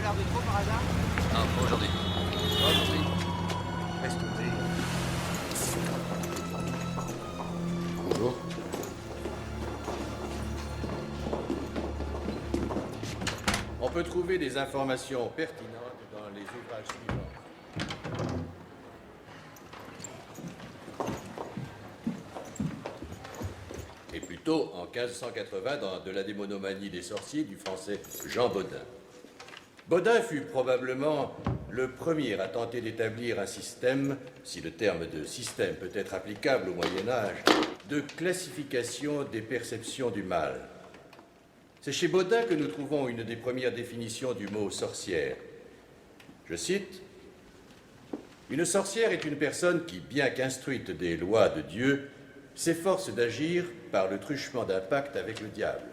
l'air de trop par hasard? Non, pas aujourd'hui. Pas aujourd'hui. Reste ouvert. Bonjour. On peut trouver des informations pertinentes dans les ouvrages suivants. Et plutôt en 1580 dans De la démonomanie des sorciers du français Jean Bodin. Bodin fut probablement le premier à tenter d'établir un système, si le terme de système peut être applicable au Moyen-Âge, de classification des perceptions du mal. C'est chez Bodin que nous trouvons une des premières définitions du mot sorcière. Je cite, « Une sorcière est une personne qui, bien qu'instruite des lois de Dieu, s'efforce d'agir par le truchement d'un pacte avec le diable.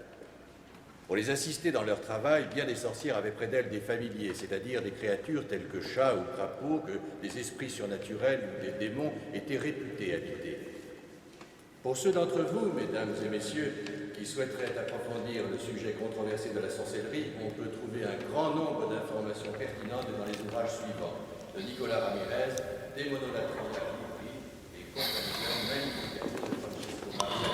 Pour les assister dans leur travail, bien des sorcières avaient près d'elles des familiers, c'est-à-dire des créatures telles que chats ou crapauds, que des esprits surnaturels ou des démons étaient réputés habiter. Pour ceux d'entre vous, mesdames et messieurs, qui souhaiteraient approfondir le sujet controversé de la sorcellerie, on peut trouver un grand nombre d'informations pertinentes dans les ouvrages suivants de Nicolas Ramirez, Démonolatrie à l'Ibri et Compagnon Magnification de Francesco Maria.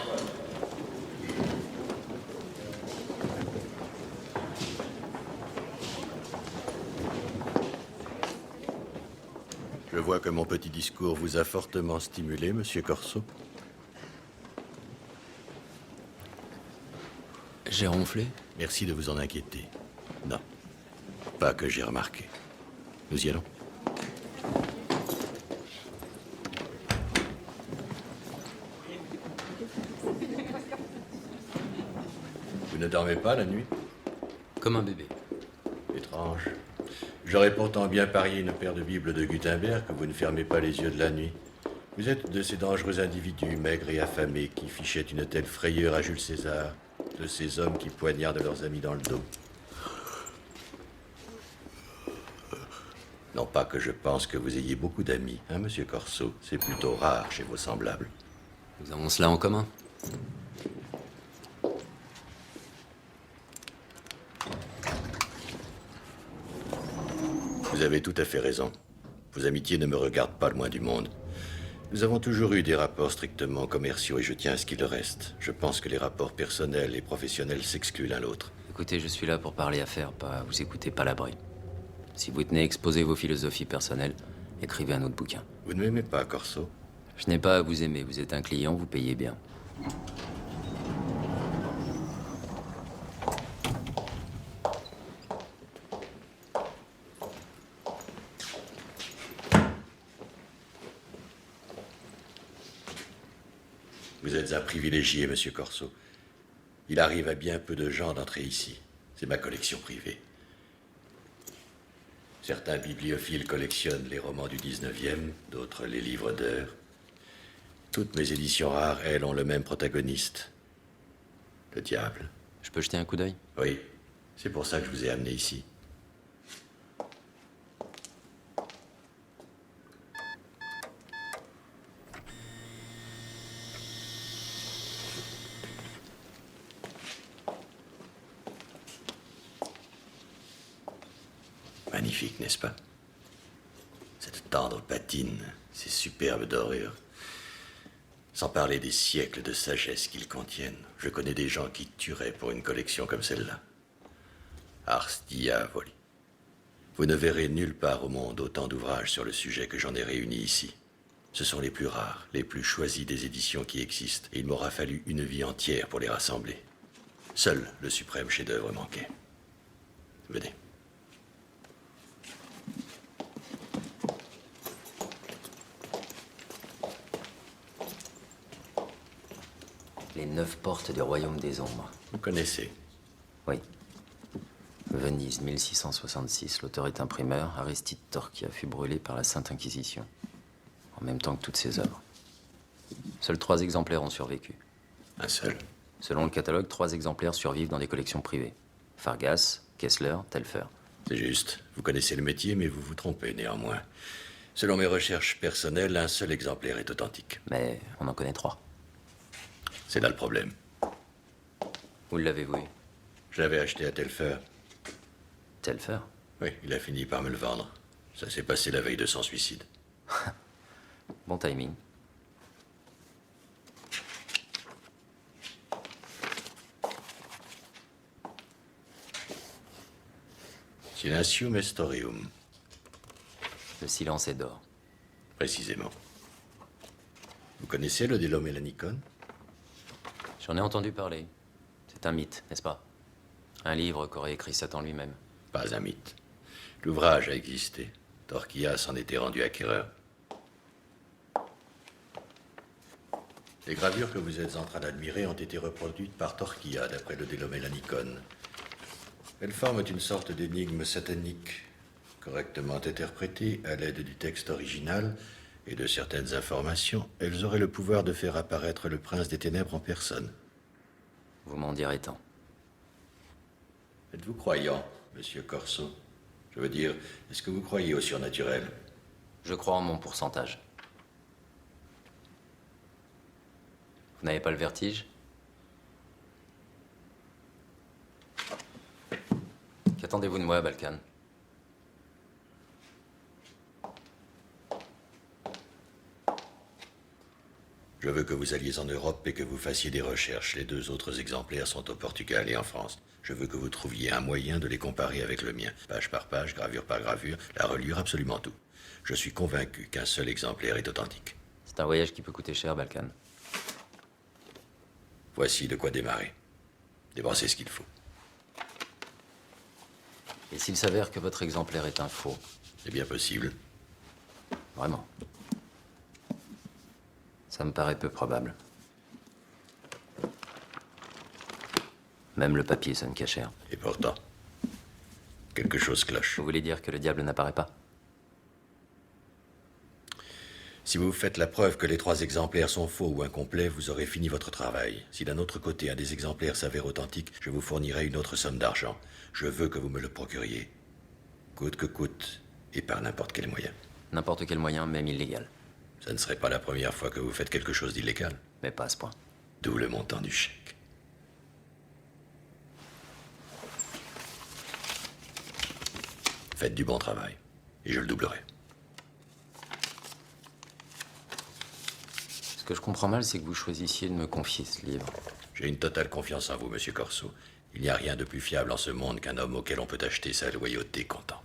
Je vois que mon petit discours vous a fortement stimulé, monsieur Corso. J'ai ronflé? Merci de vous en inquiéter. Non, pas que j'ai remarqué. Nous y allons. Vous ne dormez pas la nuit? Comme un bébé. Étrange. J'aurais pourtant bien parié une paire de bibles de Gutenberg que vous ne fermez pas les yeux de la nuit. Vous êtes de ces dangereux individus maigres et affamés qui fichaient une telle frayeur à Jules César, de ces hommes qui poignardent leurs amis dans le dos. Non pas que je pense que vous ayez beaucoup d'amis, hein, monsieur Corso. C'est plutôt rare chez vos semblables. Nous avons cela en commun. Vous avez tout à fait raison. Vos amitiés ne me regardent pas le moins du monde. Nous avons toujours eu des rapports strictement commerciaux et je tiens à ce qu'il le reste. Je pense que les rapports personnels et professionnels s'excluent l'un l'autre. Écoutez, je suis là pour parler affaires, pas vous écouter palabrer. Si vous tenez à exposer vos philosophies personnelles, écrivez un autre bouquin. Vous ne m'aimez pas, Corso? Je n'ai pas à vous aimer, vous êtes un client, vous payez bien. Vous êtes un privilégié, monsieur Corso. Il arrive à bien peu de gens d'entrer ici. C'est ma collection privée. Certains bibliophiles collectionnent les romans du 19e, d'autres les livres d'heures. Toutes mes éditions rares, elles, ont le même protagoniste. Le diable. Je peux jeter un coup d'œil? Oui, c'est pour ça que je vous ai amené ici. Magnifique, n'est-ce pas? Cette tendre patine, ces superbes dorures. Sans parler des siècles de sagesse qu'ils contiennent. Je connais des gens qui tueraient pour une collection comme celle-là. Ars diavoli. Vous ne verrez nulle part au monde autant d'ouvrages sur le sujet que j'en ai réunis ici. Ce sont les plus rares, les plus choisis des éditions qui existent, et il m'aura fallu une vie entière pour les rassembler. Seul le suprême chef-d'œuvre manquait. Venez. Les 9 portes du royaume des ombres. Vous connaissez? Oui. Venise, 1666. L'auteur est imprimeur. Aristide Torquia fut brûlé par la Sainte Inquisition. En même temps que toutes ses œuvres. Seuls 3 exemplaires ont survécu. Un seul? Selon le catalogue, 3 exemplaires survivent dans des collections privées. Fargas, Kessler, Telfer. C'est juste. Vous connaissez le métier, mais vous vous trompez néanmoins. Selon mes recherches personnelles, un seul exemplaire est authentique. Mais on en connaît 3. C'est là le problème. Où l'avez-vous eu? Je l'avais acheté à Telfer. Telfer? Oui, il a fini par me le vendre. Ça s'est passé la veille de son suicide. Bon timing. Silencium Estorium, Le silence est d'or. précisément. Vous connaissez le Délomelanicon? J'en ai entendu parler. C'est un mythe, n'est-ce pas? Un livre qu'aurait écrit Satan lui-même. Pas un mythe. L'ouvrage a existé. Torquilla s'en était rendu acquéreur. Les gravures que vous êtes en train d'admirer ont été reproduites par Torquilla, d'après le Délomelanicon. Elles forment une sorte d'énigme satanique, correctement interprétée à l'aide du texte original et de certaines informations. Elles auraient le pouvoir de faire apparaître le prince des ténèbres en personne. Vous m'en direz tant. Êtes-vous croyant, monsieur Corso? Je veux dire, est-ce que vous croyez au surnaturel? Je crois en mon pourcentage. Vous n'avez pas le vertige? Qu'attendez-vous de moi, Balkan? Je veux que vous alliez en Europe et que vous fassiez des recherches. Les 2 autres exemplaires sont au Portugal et en France. Je veux que vous trouviez un moyen de les comparer avec le mien. Page par page, gravure par gravure, la reliure, absolument tout. Je suis convaincu qu'un seul exemplaire est authentique. C'est un voyage qui peut coûter cher, Balkan. Voici de quoi démarrer. Dépensez ce qu'il faut. Et s'il s'avère que votre exemplaire est un faux? C'est bien possible. Vraiment? Ça me paraît peu probable. Même le papier sonne cachère. Et pourtant, quelque chose cloche. Vous voulez dire que le diable n'apparaît pas? Si vous faites la preuve que les 3 exemplaires sont faux ou incomplets, vous aurez fini votre travail. Si d'un autre côté un des exemplaires s'avère authentique, je vous fournirai une autre somme d'argent. Je veux que vous me le procuriez. Coûte que coûte, et par n'importe quel moyen. N'importe quel moyen, même illégal. Ça ne serait pas la première fois que vous faites quelque chose d'illégal. Mais pas à ce point. D'où le montant du chèque. Faites du bon travail, et je le doublerai. Ce que je comprends mal, c'est que vous choisissiez de me confier ce livre. J'ai une totale confiance en vous, monsieur Corso. Il n'y a rien de plus fiable en ce monde qu'un homme auquel on peut acheter sa loyauté comptant.